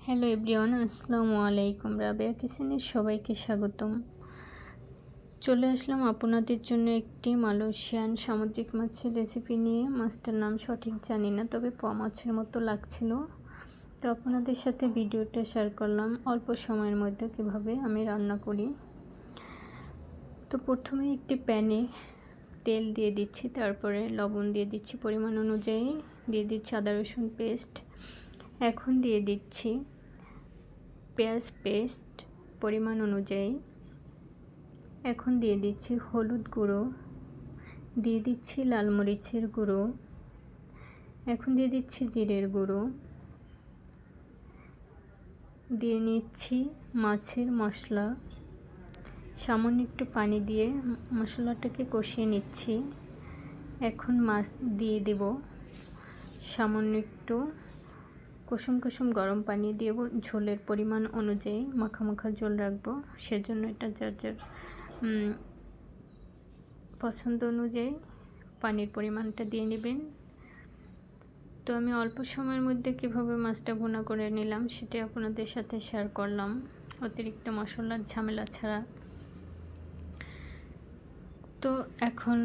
Hello everyone, আসসালামু আলাইকুম। রাবেয়া কিচেনে সবাইকে স্বাগতম। চলে আসলাম আপনাদের জন্য একটি মালয়েশিয়ান সামুদ্রিক মাছের রেসিপি নিয়ে। মাছটার নাম সঠিক জানি না, তবে পোয়া মাছের মতো লাগছিল। তো আপনাদের সাথে ভিডিওটা শেয়ার করলাম অল্প সময়ের মধ্যে কিভাবে আমি রান্না করি। তো প্রথমে একটি প্যানে তেল দিয়ে দিচ্ছি, তারপরে লবণ দিয়ে দিচ্ছি পরিমাণ অনুযায়ী, দিয়ে দিচ্ছি আদা রসুন পেস্ট, এখন দিয়ে দিচ্ছি পেঁয়াজ পেস্ট পরিমাণ অনুযায়ী, এখন দিয়ে দিচ্ছি হলুদ গুঁড়ো, দিয়ে দিচ্ছি লাল মরিচের গুঁড়ো, এখন দিয়ে দিচ্ছি জিরের গুঁড়ো, দিয়ে নিচ্ছি মাছের মশলা, সামান্য একটু পানি দিয়ে মশলাটাকে কষিয়ে নিচ্ছি। এখন মাছ দিয়ে দেব, সামান্য একটু কুসুম কুসুম গরম পানি দিয়ে ঝোলের পরিমাণ অনুযায়ী মাখা মাখা ঝোল রাখবো, সেজন্য এটা যার যার পছন্দ অনুযায়ী পানির পরিমাণটা দিয়ে নেবেন। তো আমি অল্প সময়ের মধ্যে কিভাবে মাছটা ভুনা করে নিলাম সেটাই আপনাদের সাথে শেয়ার করলাম, অতিরিক্ত মশলার ঝামেলা ছাড়া। তো এখন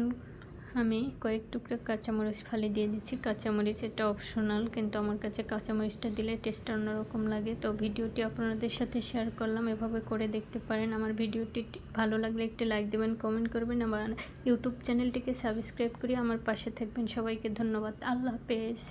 আমি কয়েক টুকরা কাঁচামরিচ ফালি দিয়ে দিচ্ছি। কাঁচামরিচ এটা অপশনাল, কিন্তু আমার কাছে কাঁচামরিচটা দিলে টেস্টটা অন্যরকম লাগে। তো ভিডিওটি আপনাদের সাথে শেয়ার করলাম, এভাবে করে দেখতে পারেন। আমার ভিডিওটি ভালো লাগলে একটি লাইক দেবেন, কমেন্ট করবেন, আমার ইউটিউব চ্যানেলটিকে সাবস্ক্রাইব করে আমার পাশে থাকবেন। সবাইকে ধন্যবাদ। আল্লাহ হাফেজ।